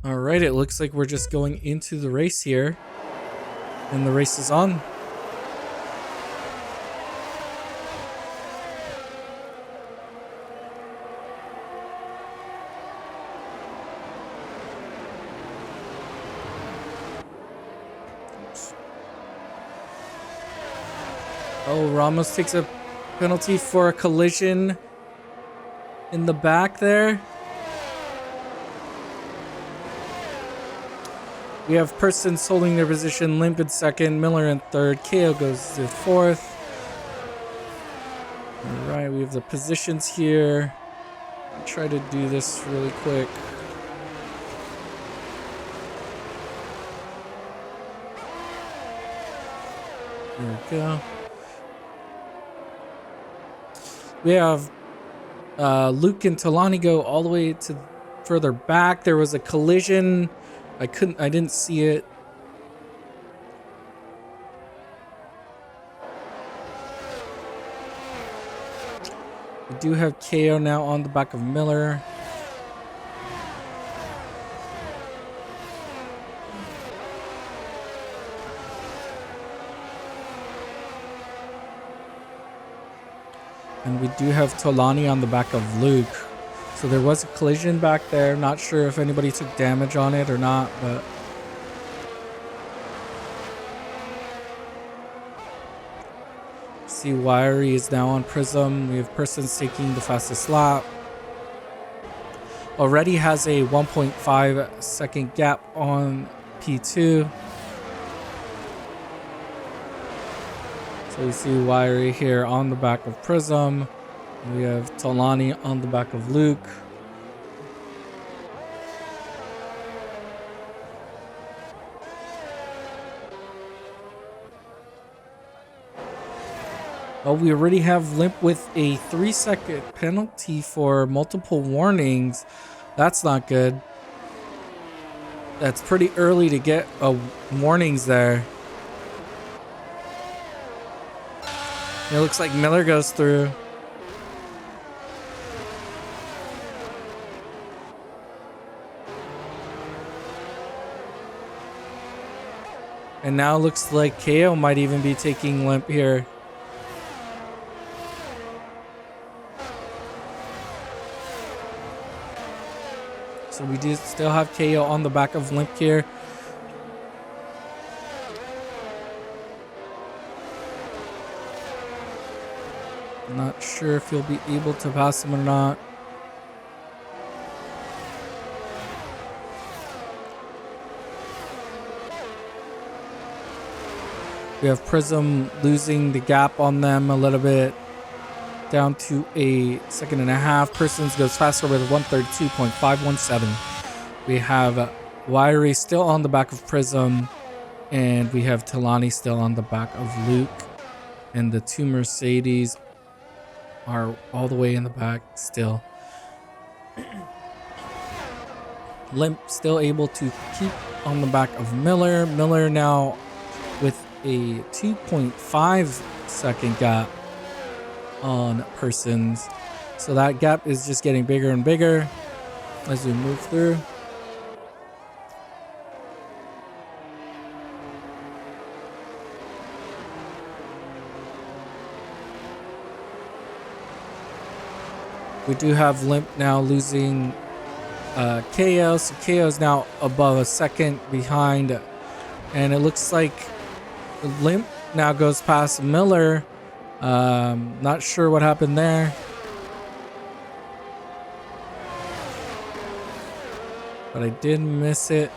All right, it looks like we're just going into the race here, and the race is on. Oh, Ramos takes a penalty for a collision in the back there. We have persons holding their position. Limp in second, Miller in third, KO goes to fourth. All right, we have the positions here. I'll try to do this really quick. There we go. We have Luke and Talani go all the way to further back. There was a collision. I didn't see it. We do have KO now on the back of Miller. And we do have Tolani on the back of Luke. So there was a collision back there. Not sure if anybody took damage on it or not, but see Wiry is now on Prism. We have persons taking the fastest lap. Already has a 1.5 second gap on P2. So you see Wiry here on the back of Prism. We have Tolani on the back of Luke. Oh, we already have Limp with a 3-second penalty for multiple warnings. That's not good. That's pretty early to get warnings there. It looks like Miller goes through. And now it looks like KO might even be taking Limp here. So we do still have KO on the back of Limp here. I'm not sure if you'll be able to pass him or not. We have Prism losing the gap on them a little bit, down to a 1.5 seconds. Persons goes faster with 132.517. We have Wiry still on the back of Prism, and we have Talani still on the back of Luke. And the two Mercedes are all the way in the back still. Limp still able to keep on the back of Miller. Miller now with a 2.5 second gap on persons. So that gap is just getting bigger and bigger as we move through. We do have Limp now losing KO. So KO is now above a second behind. And it looks like Limp now goes past Miller. Not sure what happened there. But I did miss it.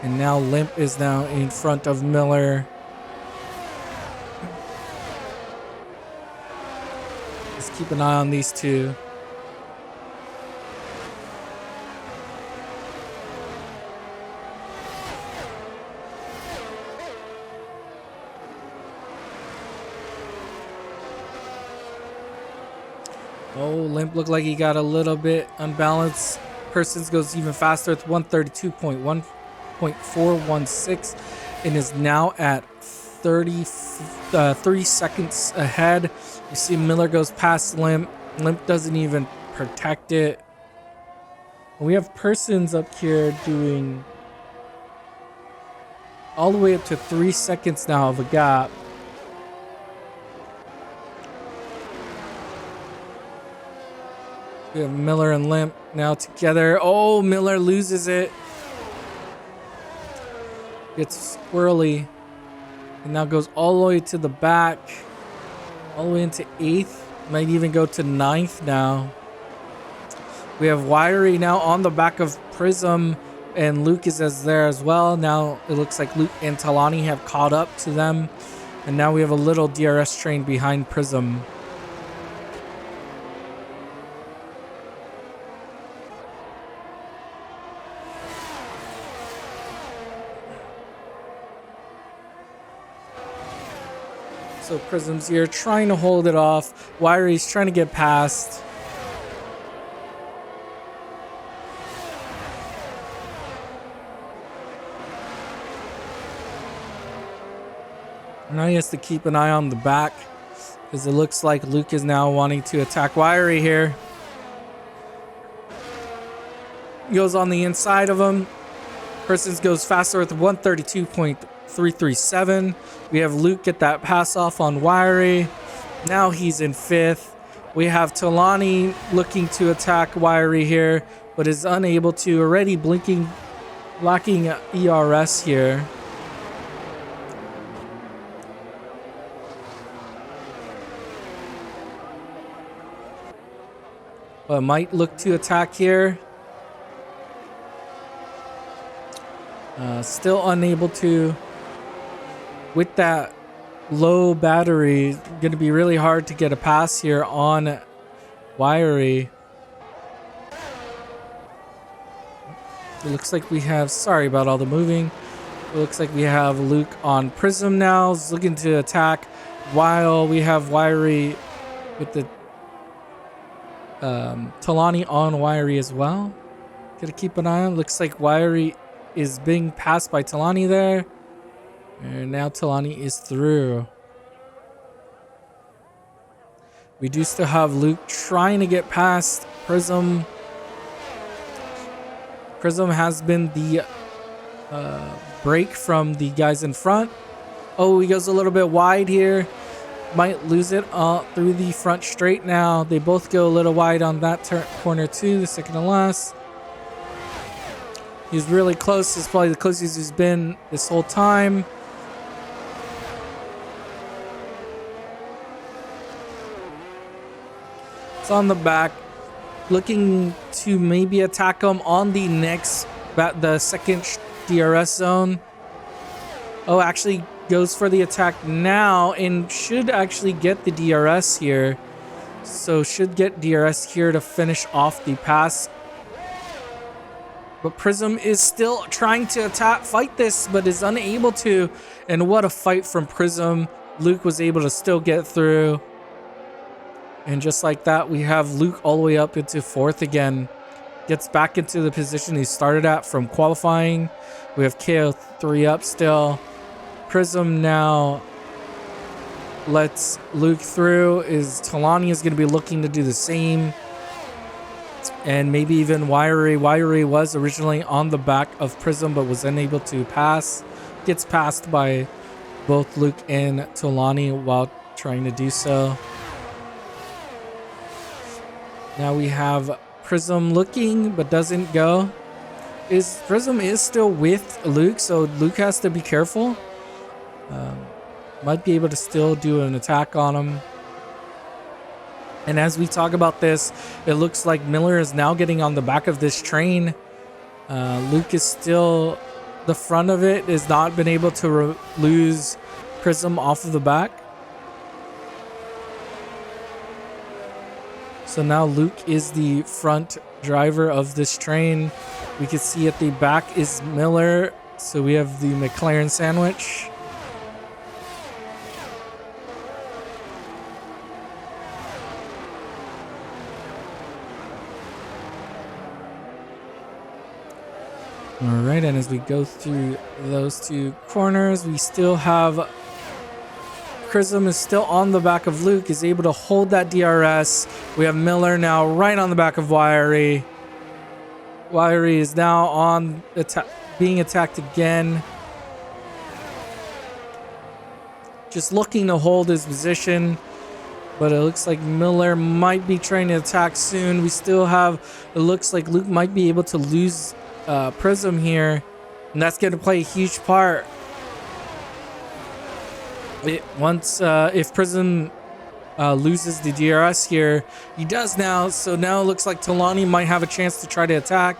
And now Limp is now in front of Miller. Just keep an eye on these two. Oh, Limp looked like he got a little bit unbalanced. Persons goes even faster with 132.1.416 and is now at 3 seconds ahead. You see Miller goes past Limp. Limp doesn't even protect it. We have persons up here doing all the way up to 3 seconds now of a gap. We have Miller and Limp now together. Oh, Miller loses it. Gets squirrely. And now goes all the way to the back. All the way into 8th. Might even go to 9th now. We have Wiry now on the back of Prism. And Luke is there as well. Now it looks like Luke and Talani have caught up to them. And now we have a little DRS train behind Prism. So Prism's here trying to hold it off. Wiry's trying to get past. Now he has to keep an eye on the back because it looks like Luke is now wanting to attack Wiry here. Goes on the inside of him. Persons goes faster with 132.337. We have Luke get that pass off on Wiry. Now he's in 5th. We have Talani looking to attack Wiry here, but is unable to. Already blinking, lacking ERS here. But might look to attack here. Still unable to. With that low battery, going to be really hard to get a pass here on Wiry. It looks like we have, sorry about all the moving. It looks like we have Luke on Prism now. He's looking to attack while we have Wiry with the Talani on Wiry as well. Gotta keep an eye on. Looks like Wiry is being passed by Talani there. And now Talani is through. We do still have Luke trying to get past Prism. Prism has been the break from the guys in front. Oh, he goes a little bit wide here. Might lose it through the front straight now. They both go a little wide on that corner too, the second to last. He's really close. It's probably the closest he's been this whole time. It's on the back, looking to maybe attack him on the next, the second DRS zone. Oh, actually goes for the attack now and should actually get the DRS here. So should get DRS here to finish off the pass. But Prism is still trying to fight this, but is unable to. And what a fight from Prism. Luke was able to still get through. And just like that, we have Luke all the way up into 4th again. Gets back into the position he started at from qualifying. We have KO3 up still. Prism now lets Luke through. Talani is going to be looking to do the same. And maybe even Wiry. Wiry was originally on the back of Prism but was unable to pass. Gets passed by both Luke and Talani while trying to do so. Now we have Prism looking but doesn't go. Prism is still with Luke, so Luke has to be careful. Might be able to still do an attack on him. And as we talk about this, it looks like Miller is now getting on the back of this train. Luke is still the front of it, has not been able to lose Prism off of the back. So now Luke is the front driver of this train. We can see at the back is Miller. So we have the McLaren sandwich. All right, and as we go through those two corners, we still have Prism is still on the back of Luke, is able to hold that DRS. We have Miller now right on the back of Wiry. Wiry is now on being attacked again. Just looking to hold his position, but it looks like Miller might be trying to attack soon. We still have, it looks like Luke might be able to lose Prism here, and that's going to play a huge part. If Prism loses the DRS here, he does now, so now it looks like Talani might have a chance to try to attack.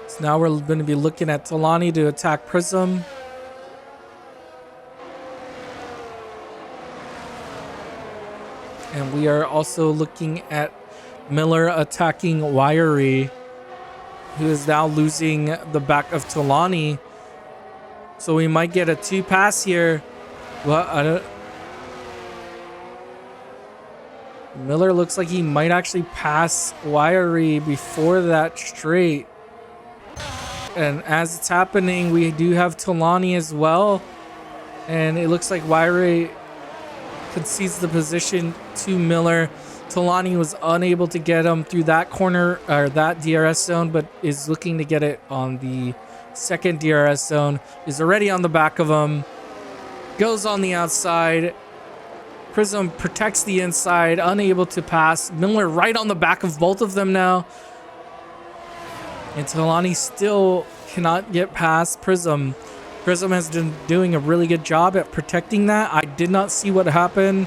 So now we're going to be looking at Talani to attack Prism. And we are also looking at Miller attacking Wiry, who is now losing the back of Talani. So we might get a 2 pass here. Well, Miller looks like he might actually pass Wiry before that straight. And as it's happening, we do have Talani as well. And it looks like Wiry concedes the position to Miller. Talani was unable to get him through that corner or that DRS zone, but is looking to get it on the second DRS zone. Is already on the back of him. Goes on the outside. Prism protects the inside, unable to pass. Miller right on the back of both of them now. And Talani still cannot get past Prism. Prism has been doing a really good job at protecting that. I did not see what happened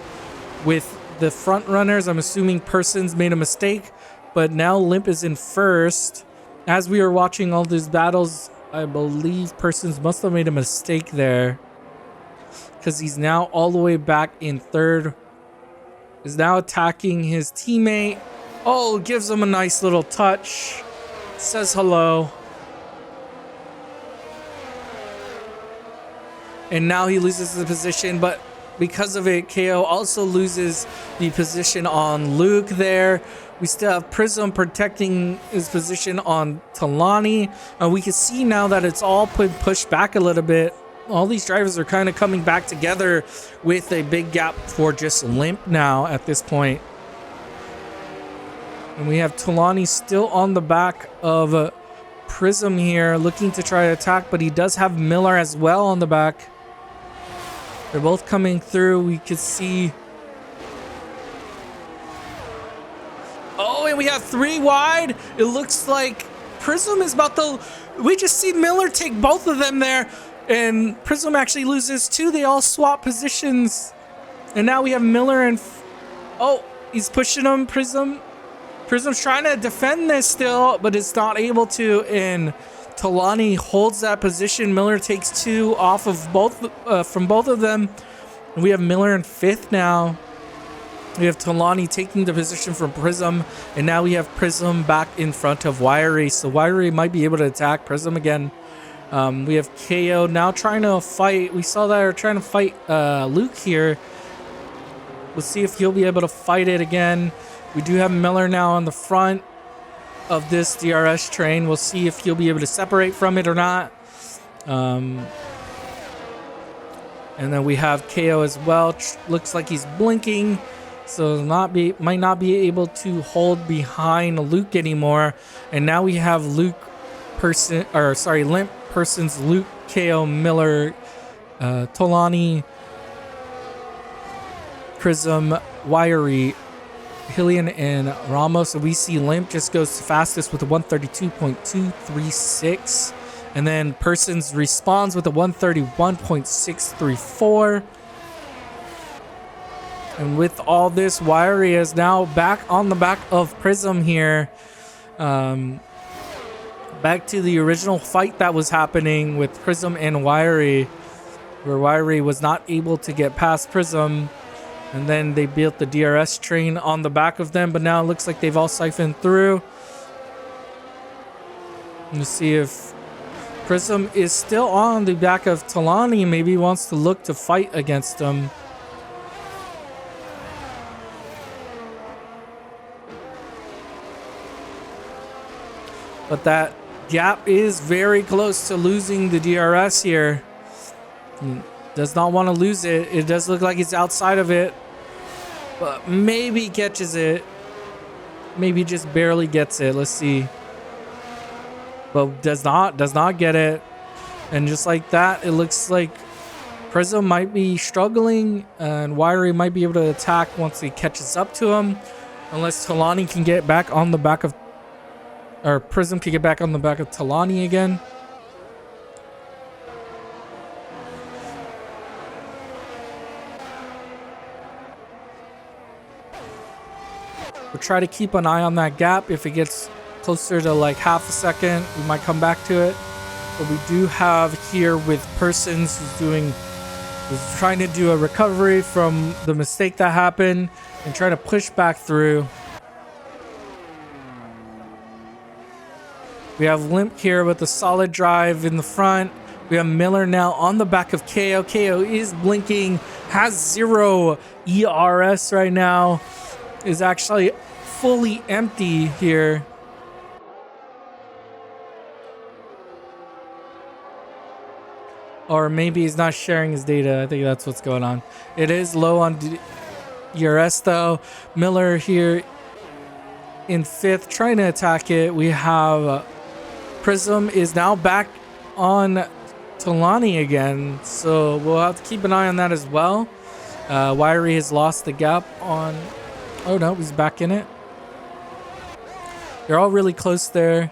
with the front runners. I'm assuming Persons made a mistake, but now Limp is in first. As we were watching all these battles, I believe Persons must have made a mistake there, because he's now all the way back in third. Is now attacking his teammate. Oh, gives him a nice little touch. Says hello. And now he loses the position, but because of it, KO also loses the position on Luke there. We still have Prism protecting his position on Talani. And we can see now that it's all pushed back a little bit. All these drivers are kind of coming back together with a big gap for just Limp now at this point. And we have Talani still on the back of Prism here, looking to try to attack, but he does have Miller as well on the back. They're both coming through. We could see. Oh, and we have 3 wide. It looks like Prism is about to. We just see Miller take both of them there. And Prism actually loses 2. They all swap positions. And now we have Miller and. Oh, he's pushing him, Prism. Prism's trying to defend this still, but it's not able to. And Talani holds that position. Miller takes 2 off of from both of them. And we have Miller in 5th now. We have Talani taking the position from Prism. And now we have Prism back in front of Wiry. So Wiry might be able to attack Prism again. We have KO now trying to fight. We saw that they're trying to fight Luke here. We'll see if he'll be able to fight it again. We do have Miller now on the front of this DRS train. We'll see if he'll be able to separate from it or not. And then we have KO as well. Looks like he's blinking, so might not be able to hold behind Luke anymore. And now we have Limp Persons, Luke, KO, Miller, Talani, Prism, Wiry, Hillian, and Ramos. So we see Limp just goes fastest with a 132.236, and then Persons responds with a 131.634. And with all this, Wiry is now back on the back of Prism here. Back to the original fight that was happening with Prism and Wiry, where Wiry was not able to get past Prism. And then they built the DRS train on the back of them, but now it looks like they've all siphoned through. Let's see if Prism is still on the back of Talani. Maybe wants to look to fight against them. But that gap is very close to losing the DRS here. Does not want to lose it. It does look like he's outside of it, but maybe catches it. Maybe just barely gets it. Let's see. But does not get it. And just like that, it looks like Prism might be struggling, and Wiry might be able to attack once he catches up to him. Unless Talani can get back on the back of, or Prism can get back on the back of Talani again. We'll try to keep an eye on that gap. If it gets closer to like half a second, we might come back to it. But we do have here with Persons who's trying to do a recovery from the mistake that happened and try to push back through. We have Limp here with a solid drive in the front. We have Miller now on the back of KO. KO is blinking, has 0 ERS right now. Is actually fully empty here. Or maybe he's not sharing his data. I think that's what's going on. It is low on ERS though. Miller here in 5th trying to attack it. We have Prism is now back on Talani again. So we'll have to keep an eye on that as well. Wiry has lost the gap on... Oh no, he's back in it. They're all really close there.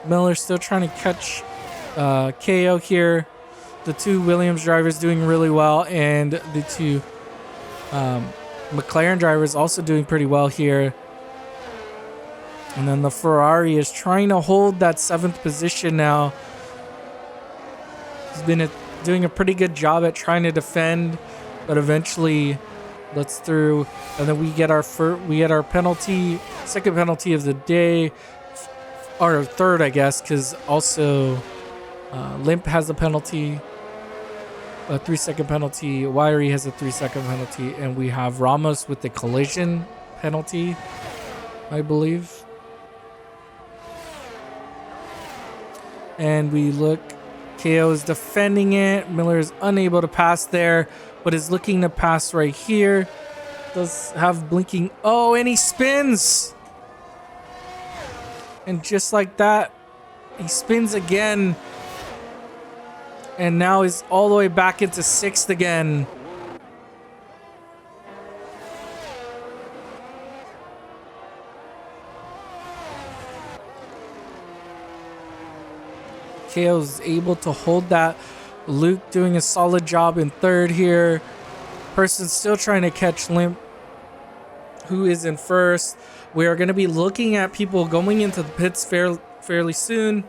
Miller's still trying to catch KO here. The 2 Williams drivers doing really well, and the 2 McLaren drivers also doing pretty well here. And then the Ferrari is trying to hold that 7th position now. He's been doing a pretty good job at trying to defend, but eventually lets through. And then we get our penalty, second penalty of the day, or 3rd, I guess, because also Limp has a penalty, a 3-second penalty. Wiry has a 3-second penalty, and we have Ramos with the collision penalty, I believe. And we look, KO is defending it. Miller is unable to pass there, but is looking to pass right here. Does have blinking. Oh, and he spins. And just like that, he spins again. And now he's all the way back into 6th again. KO's able to hold that. Luke doing a solid job in 3rd here. Person still trying to catch Limp, who is in 1st. We are going to be looking at people going into the pits fairly soon.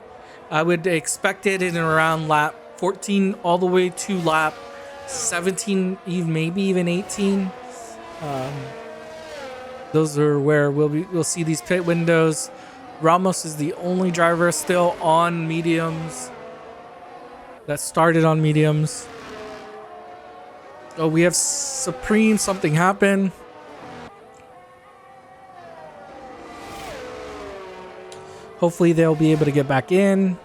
I would expect it in around lap 14 all the way to lap 17, maybe even 18. Those are where we'll see these pit windows. Ramos is the only driver still on mediums that started on mediums. Oh, we have Supreme. Something happened. Hopefully they'll be able to get back in.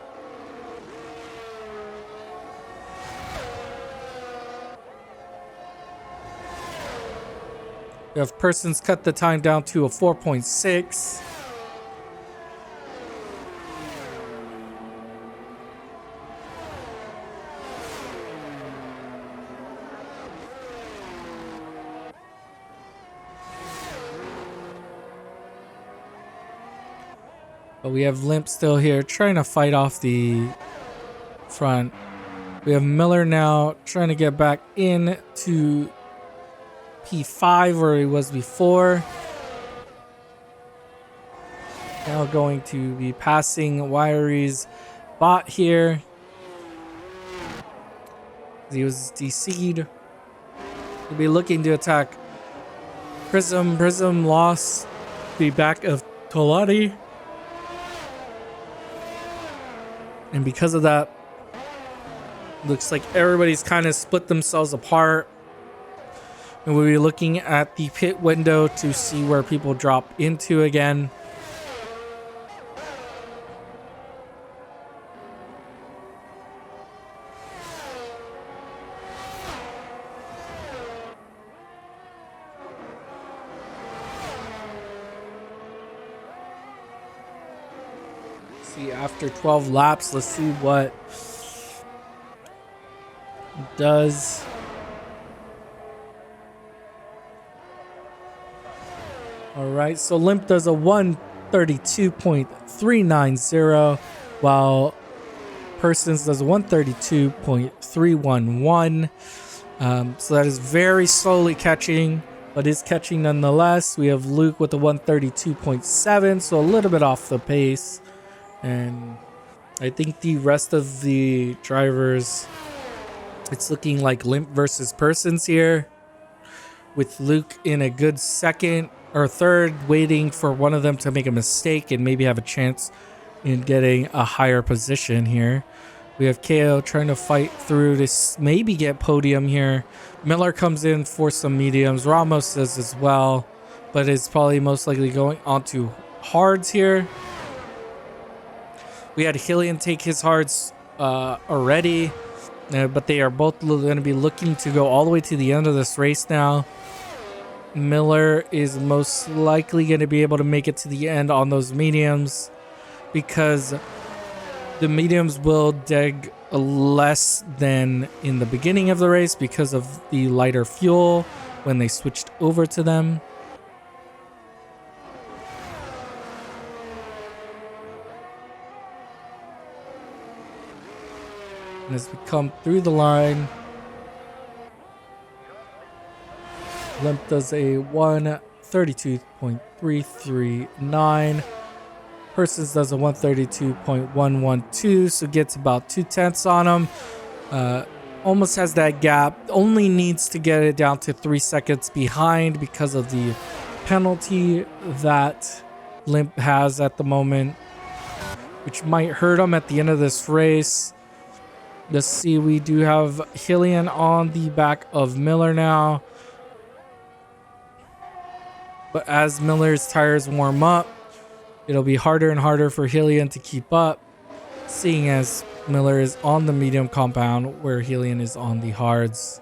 We have Persons cut the time down to a 4.6. But we have Limp still here trying to fight off the front. We have Miller now trying to get back in to P5 where he was before. Now going to be passing Wiry's bot here. He was DC'd. He'll be looking to attack Prism. Prism lost the back of Tolati. And because of that, looks like everybody's kind of split themselves apart. And we'll be looking at the pit window to see where people drop into again. see, after 12 laps, let's see what it does. All right, so Limp does a 132.390, while Persons does a 132.311. So that is very slowly catching, but is catching nonetheless. We have Luke with a 132.7, so a little bit off the pace. And I think the rest of the drivers, it's looking like Limp versus Persons here, with Luke in a good second or third, waiting for one of them to make a mistake and maybe have a chance in getting a higher position here. We have KO trying to fight through this, maybe get podium here. Miller comes in for some mediums. Ramos does as well, but is probably most likely going onto hards here. We had Hillian take his hards already, but they are both going to be looking to go all the way to the end of this race now. Miller is most likely going to be able to make it to the end on those mediums, because the mediums will dig less than in the beginning of the race because of the lighter fuel when they switched over to them. And as we come through the line, Limp does a 132.339. Persons does a 132.112, so gets about 2/10 on him. Almost has that gap. Only needs to get it down to 3 seconds behind because of the penalty that Limp has at the moment, which might hurt him at the end of this race. Let's see, we do have Hillian on the back of Miller now. But as Miller's tires warm up, it'll be harder and harder for Hillian to keep up, seeing as Miller is on the medium compound where Hillian is on the hards.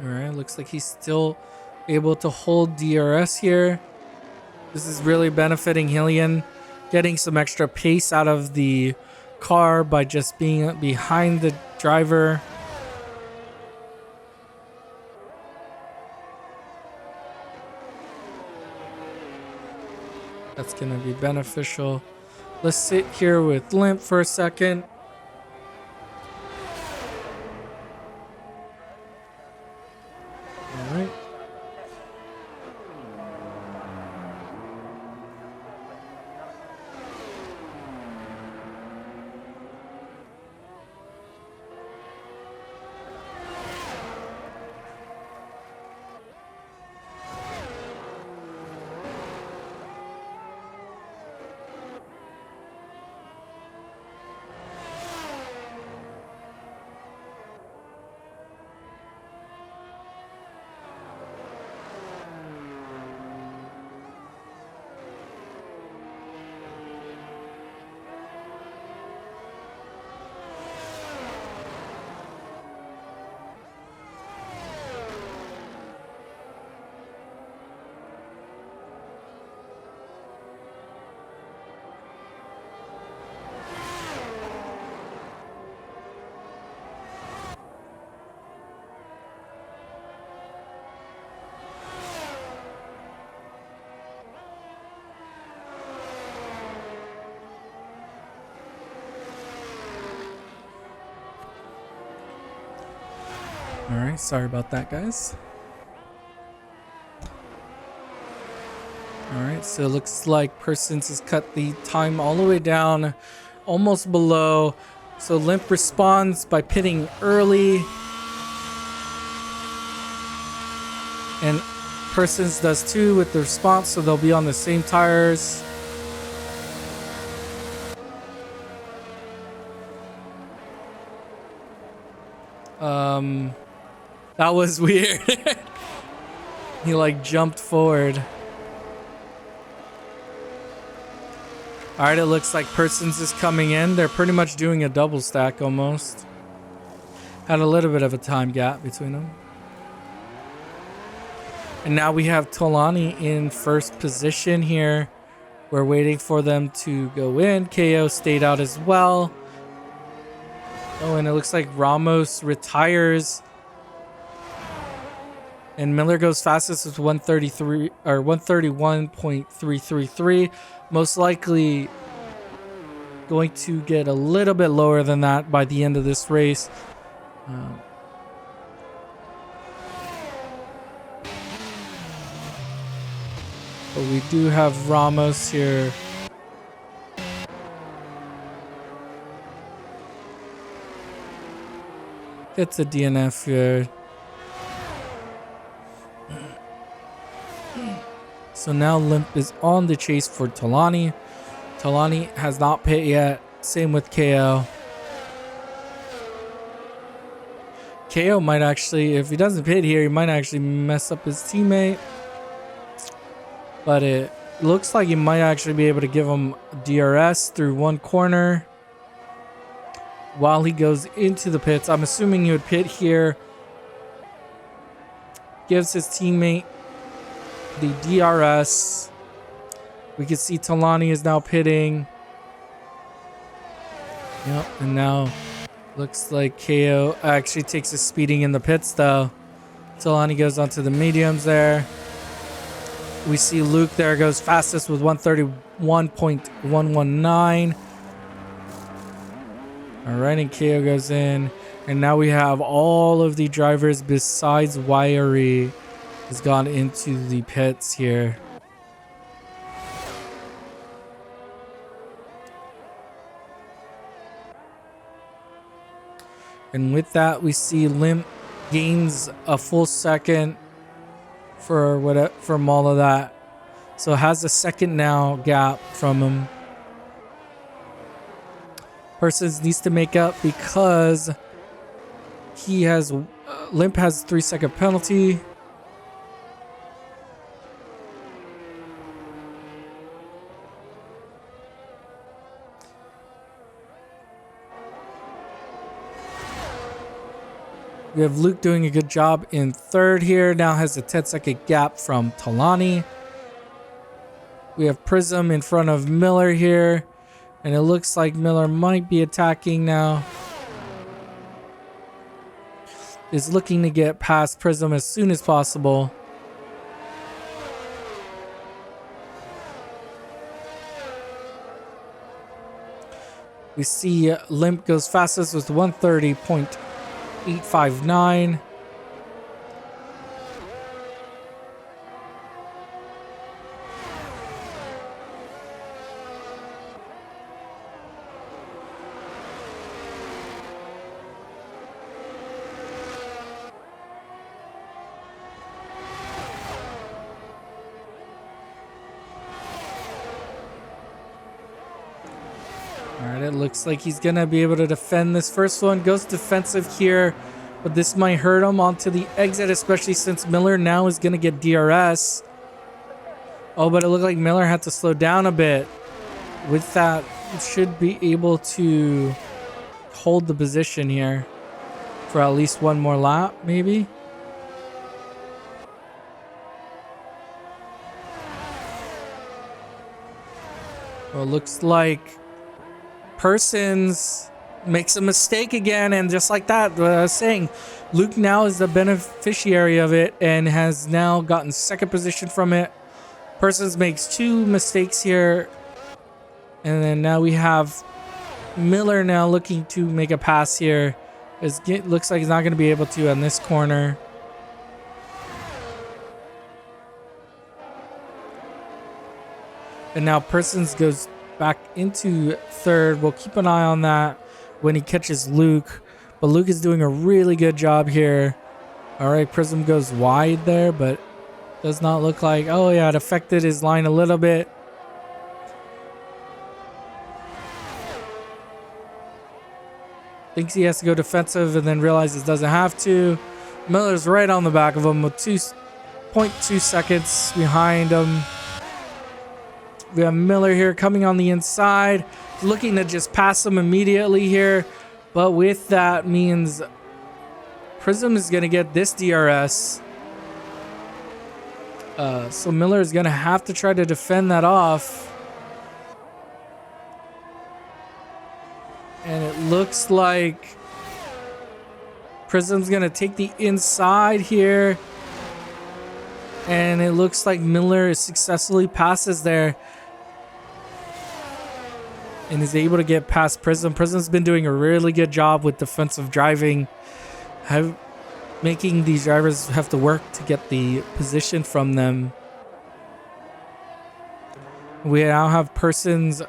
Alright, looks like he's still able to hold DRS here. This is really benefiting Hillian, getting some extra pace out of the car by just being behind the driver. That's going to be beneficial. Let's sit here with Limp for a second. Alright. Alright, sorry about that, guys. Alright, so it looks like Persons has cut the time all the way down, almost below. So Limp responds by pitting early. And Persons does too with the response, so they'll be on the same tires. That was weird. He like jumped forward. All right, it looks like Persons is coming in. They're pretty much doing a double stack almost. Had a little bit of a time gap between them. And now we have Tolani in first position here. We're waiting for them to go in. KO stayed out as well. Oh, and it looks like Ramos retires. And Miller goes fastest with 133 or 131.333. Most likely going to get a little bit lower than that by the end of this race. But we do have Ramos here. Gets a DNF here. So now Limp is on the chase for Tolani. Tolani has not pit yet. Same with KO. KO might actually, if he doesn't pit here, he might actually mess up his teammate. But it looks like he might actually be able to give him DRS through one corner while he goes into the pits. I'm assuming he would pit here. Gives his teammate the DRS. We can see Tolani is now pitting. Yep, and now looks like KO actually takes a speeding in the pits though. Tolani goes onto the mediums there. We see Luke there goes fastest with 131.119. Alright, and KO goes in. And now we have all of the drivers besides Wiry has gone into the pits here. And with that, we see Limp gains a full second from all of that. So has a second now gap from him. Persons needs to make up because he has Limp has 3-second penalty. We have Luke doing a good job in third here. Now has a 10-second gap from Tolani. We have Prism in front of Miller here. And it looks like Miller might be attacking now. Is looking to get past Prism as soon as possible. We see Limp goes fastest with 130.859. Alright, it looks like he's gonna be able to defend this first one. Goes defensive here, but this might hurt him onto the exit, especially since Miller now is gonna get DRS. Oh, but it looked like Miller had to slow down a bit. With that, he should be able to hold the position here for at least one more lap, maybe. Well, it looks like Persons makes a mistake again, and just like that, what I was saying, Luke now is the beneficiary of it and has now gotten second position from it. Persons makes 2 mistakes here, and then now we have Miller now looking to make a pass here. It looks like he's not going to be able to on this corner. And now Persons goes back into third. We'll keep an eye on that when he catches Luke. But Luke is doing a really good job here. All right, Prism goes wide there, but does not look like... Oh, yeah, it affected his line a little bit. Thinks he has to go defensive and then realizes doesn't have to. Miller's right on the back of him with 0.2 seconds behind him. We have Miller here coming on the inside, looking to just pass him immediately here. But with that means Prism is going to get this DRS. So Miller is going to have to try to defend that off. And it looks like Prism's going to take the inside here. And it looks like Miller successfully passes there. And is able to get past Prism. Prism's been doing a really good job with defensive driving. Making these drivers have to work to get the position from them. We now have Persons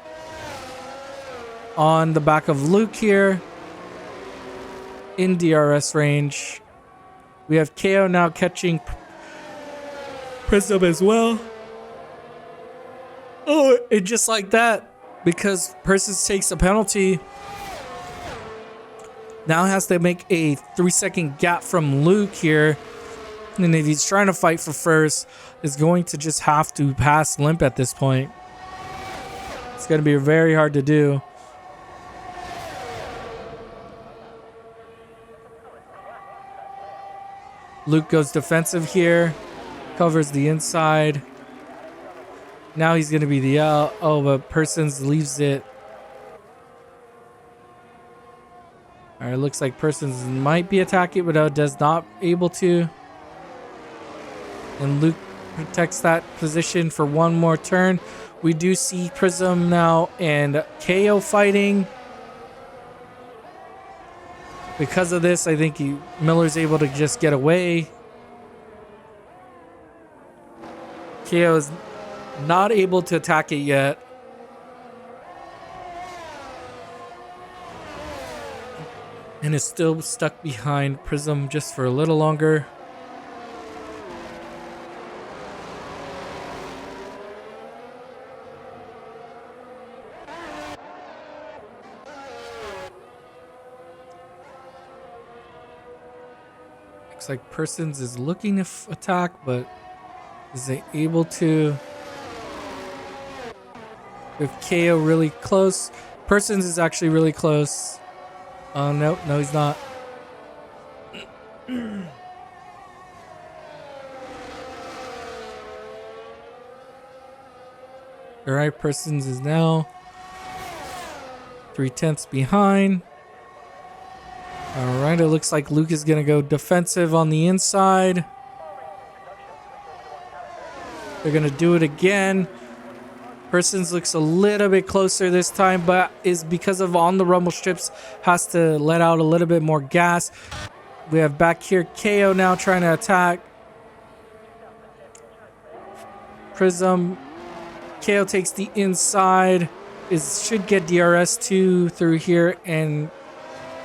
on the back of Luke here in DRS range. We have KO now catching Prism as well. Oh, and just like that, because Persons takes a penalty, now has to make a 3-second gap from Luke here. And if he's trying to fight for first, is going to just have to pass Limp at this point. It's going to be very hard to do. Luke goes defensive here. Covers the inside. Now he's going to be the out. Oh, but Persons leaves it. Alright, looks like Persons might be attacking, but does not able to. And Luke protects that position for one more turn. We do see Prism now and KO fighting. Because of this, I think Miller's able to just get away. KO is not able to attack it yet. And is still stuck behind Prism just for a little longer. Looks like Persons is looking to attack, but is they able to? With KO really close. Persons is actually really close. Oh, no, he's not. Alright, Persons is now 3/10 behind. Alright, it looks like Luke is going to go defensive on the inside. They're going to do it again. Persons looks a little bit closer this time, but is because of on the rumble strips, has to let out a little bit more gas. We have back here KO now trying to attack Prism. KO takes the inside, should get DRS2 through here and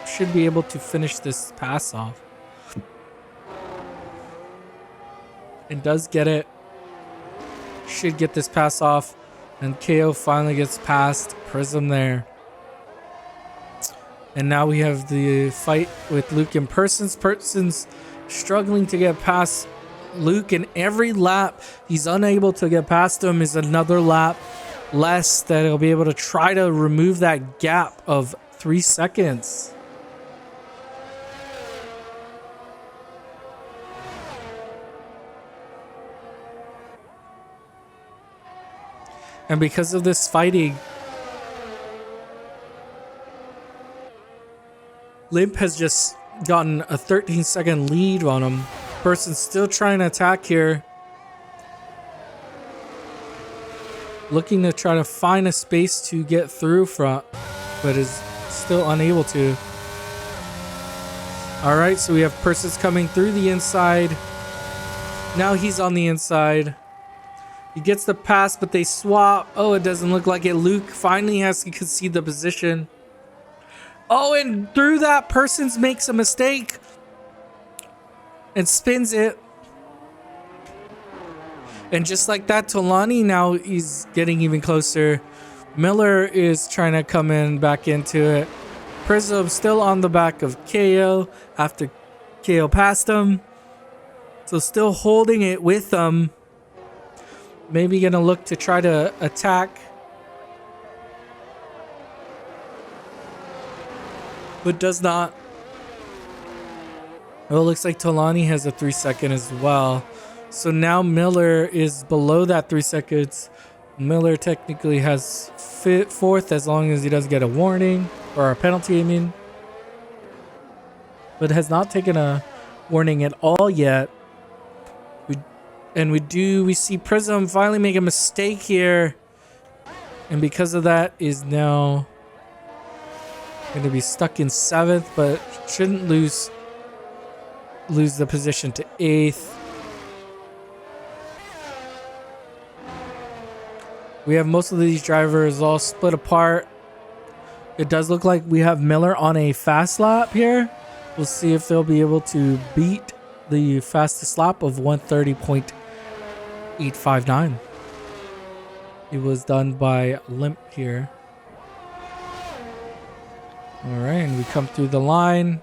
should be able to finish this pass off. And does get it. Should get this pass off. And KO finally gets past Prism there. And now we have the fight with Luke and Persons. Persons struggling to get past Luke, and every lap he's unable to get past him is another lap less that he'll be able to try to remove that gap of 3 seconds. And because of this fighting, Limp has just gotten a 13-second lead on him. Person's still trying to attack here. Looking to try to find a space to get through front, but is still unable to. Alright, so we have Persons coming through the inside. Now he's on the inside. He gets the pass, but they swap. Oh, it doesn't look like it. Luke finally has to concede the position. Oh, and through that, Persons makes a mistake and spins it. And just like that, Tolani now he's getting even closer. Miller is trying to come in back into it. Prism still on the back of KO after KO passed him. So still holding it with them. Maybe gonna look to try to attack. But does not. Oh, it looks like Tolani has a 3 second as well. So now Miller is below that 3 seconds. Miller technically has fourth as long as he doesn't get a warning or a penalty, I mean. But has not taken a warning at all yet. We see Prism finally make a mistake here. And because of that is now going to be stuck in 7th, but shouldn't lose the position to 8th. We have most of these drivers all split apart. It does look like we have Miller on a fast lap here. We'll see if they'll be able to beat the fastest lap of 1:30.859. It was done by Limp here. All right, and we come through the line.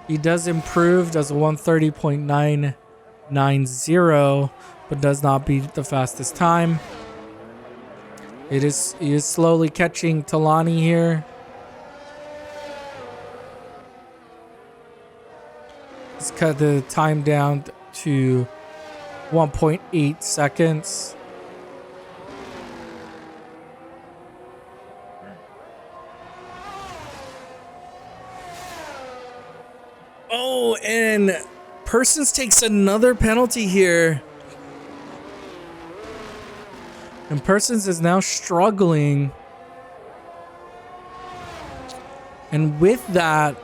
He does improve, does a 1:30.990, but does not beat the fastest time. He is slowly catching Tolani here. Let's cut the time down to 1.8 seconds. Oh, and Persons takes another penalty here. And Persons is now struggling. And with that,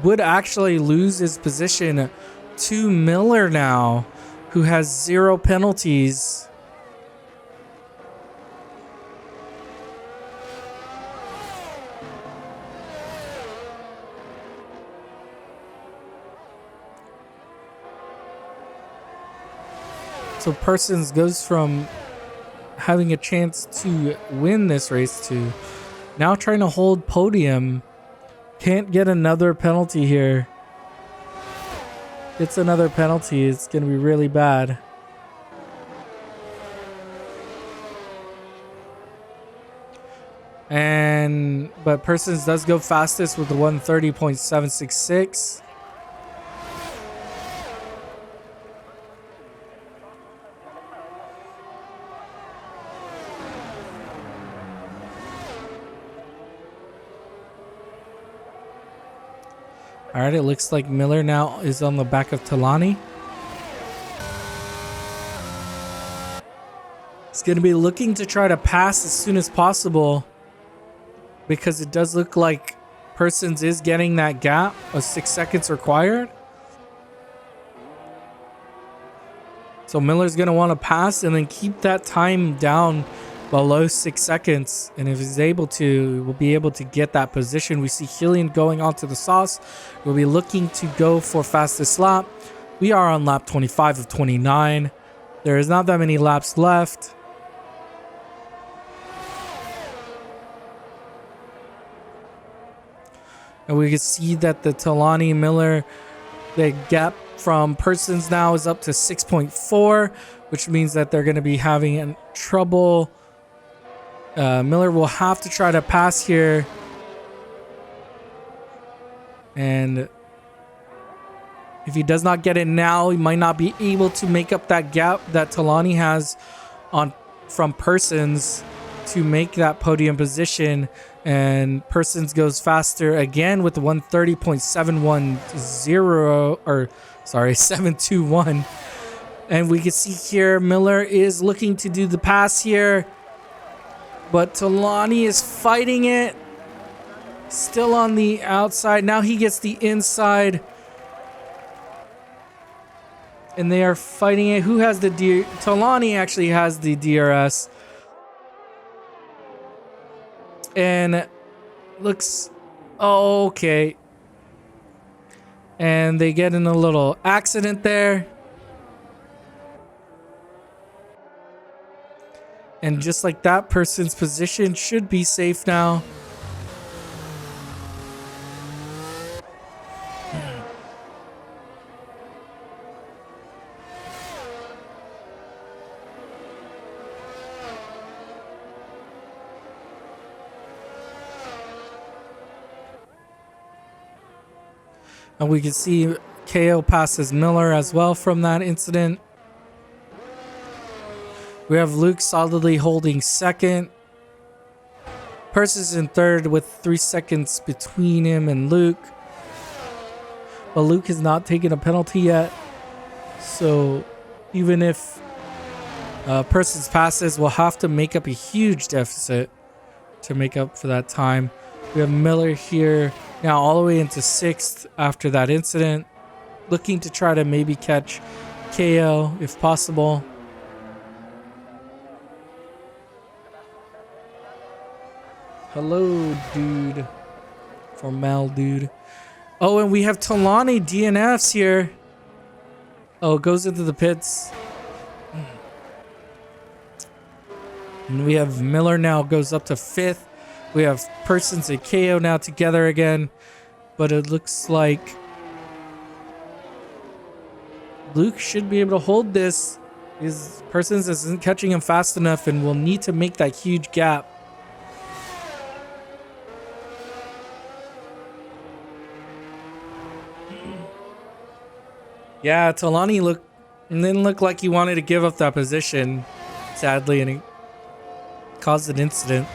would actually lose his position to Miller now, who has 0 penalties. So Persons goes from having a chance to win this race to now trying to hold podium. Can't get another penalty here. It's another penalty. It's going to be really bad. But Persons does go fastest with the 1:30.766. All right, it looks like Miller now is on the back of Tolani. He's going to be looking to try to pass as soon as possible because it does look like Persons is getting that gap of 6 seconds required. So Miller's going to want to pass and then keep that time down below 6 seconds, and if he's able to, we'll be able to get that position. We see Hillian going onto the sauce. We'll be looking to go for fastest lap. We are on lap 25 of 29. There is not that many laps left. And we can see that the Tolani Miller, the gap from Persons now is up to 6.4, which means that they're going to be having trouble. Miller will have to try to pass here. And if he does not get it now, he might not be able to make up that gap that Tolani has from Persons to make that podium position. And Persons goes faster again with the 721. And we can see here Miller is looking to do the pass here. But Tolani is fighting it. Still on the outside. Now he gets the inside. And they are fighting it. Who has the Tolani actually has the DRS. And looks okay. And they get in a little accident there. And just like that, Person's position should be safe now. And we can see KO passes Miller as well from that incident. We have Luke solidly holding second. Persis in third with 3 seconds between him and Luke. But Luke has not taken a penalty yet. So even if Persis passes, we'll have to make up a huge deficit to make up for that time. We have Miller here now all the way into 6th after that incident. Looking to try to maybe catch KO if possible. Hello, dude. Formal dude. Oh, and we have Talani DNFs here. Oh, it goes into the pits. And we have Miller now goes up to 5th. We have Persons and KO now together again. But it looks like Luke should be able to hold this. His Persons isn't catching him fast enough and will need to make that huge gap. Yeah, Talani didn't look like he wanted to give up that position, sadly, and he caused an incident.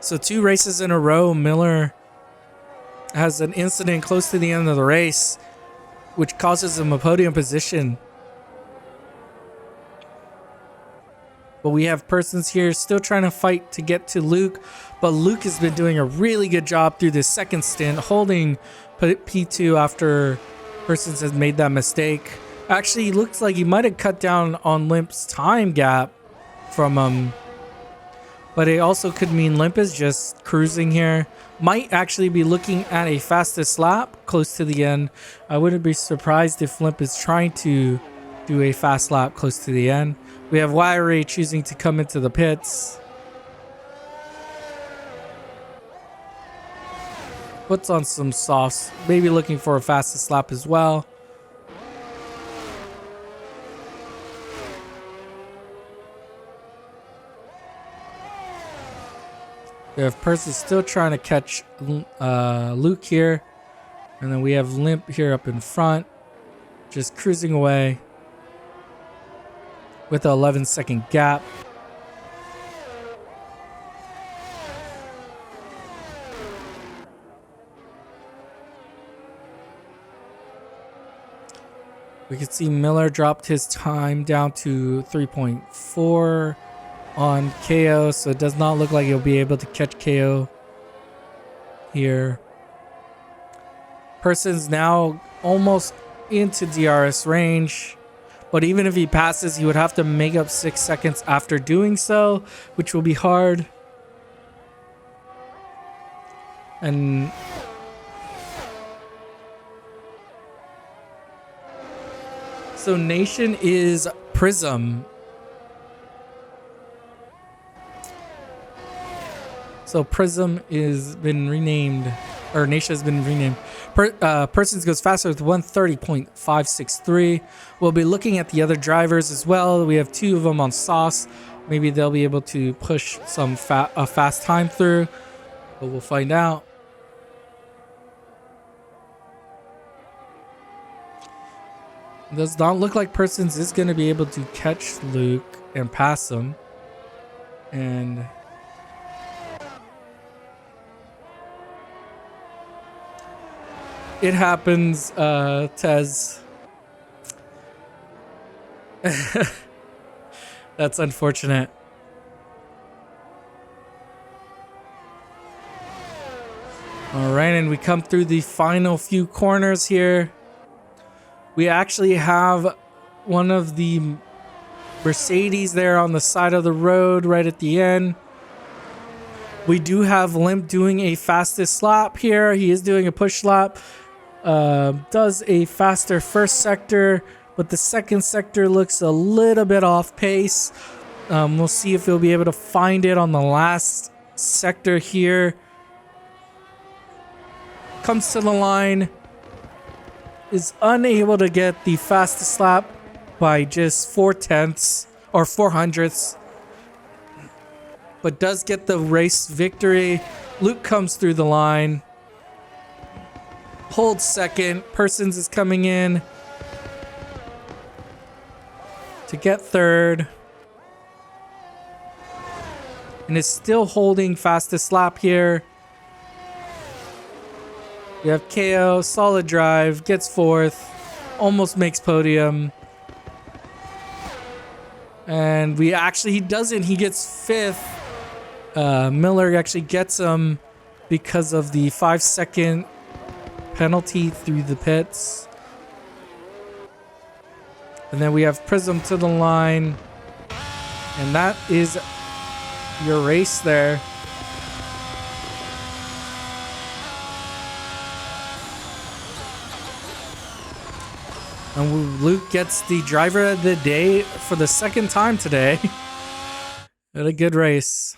So 2 races in a row, Miller has an incident close to the end of the race, which causes him a podium position. But we have Persons here still trying to fight to get to Luke, but Luke has been doing a really good job through this second stint, holding P2 after Persons has made that mistake. Actually, looks like he might have cut down on Limp's time gap from him. But it also could mean Limp is just cruising here. Might actually be looking at a fastest lap close to the end. I wouldn't be surprised if Limp is trying to do a fast lap close to the end. We have Wiry choosing to come into the pits. Puts on some softs, maybe looking for a fastest lap as well. We have Percy still trying to catch Luke here. And then we have Limp here up in front, just cruising away with an 11-second gap. We can see Miller dropped his time down to 3.4 on KO, so it does not look like he'll be able to catch KO here. Person's now almost into DRS range, but even if he passes, he would have to make up 6 seconds after doing so, which will be hard. And so Nation is Prism. So Prism is been renamed, or Nation has been renamed. Persons goes faster with 130.563. We'll be looking at the other drivers as well. We have 2 of them on sauce. Maybe they'll be able to push some a fast time through, but we'll find out. It does not look like Persons is going to be able to catch Luke and pass him. And it happens, Tez. That's unfortunate. All right, and we come through the final few corners here. We actually have one of the Mercedes there on the side of the road right at the end. We do have Limp doing a fastest lap here. He is doing a push lap. Does a faster first sector, but the second sector looks a little bit off pace. We'll see if he'll be able to find it on the last sector here. Comes to the line. Is unable to get the fastest lap by just 0.4 or 0.04, but does get the race victory. Luke comes through the line. Hold second. Persons is coming in to get third. And is still holding fastest lap here. We have KO, solid drive, gets fourth, almost makes podium. And he doesn't, he gets fifth. Miller actually gets him because of the 5-second penalty through the pits. And then we have Prism to the line. And that is your race there. And Luke gets the driver of the day for the second time today. Had a good race.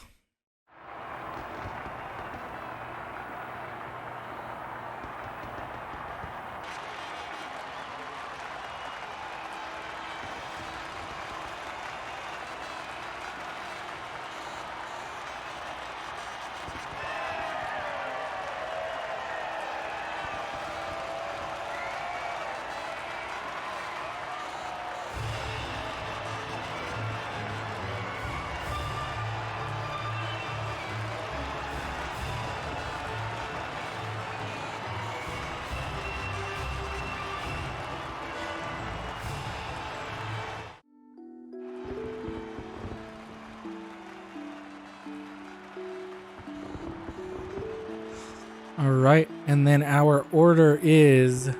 All right, and then our order is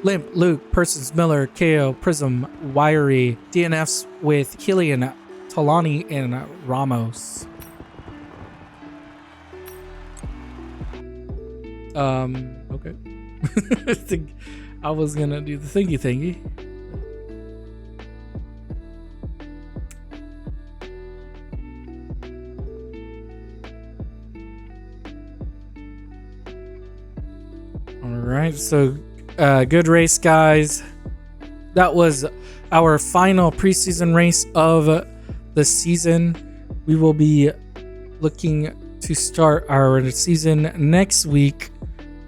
Limp, Luke, Persons, Miller, KO, Prism, Wiry, DNFs with Killian, Talani, and Ramos. Okay. I was gonna do the thingy. Alright, so good race, guys. That was our final preseason race of the season. We will be looking to start our season next week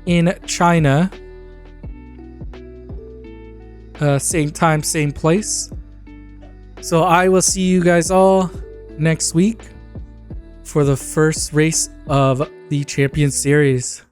in China. Same time, same place. So I will see you guys all next week for the first race of the Champions Series.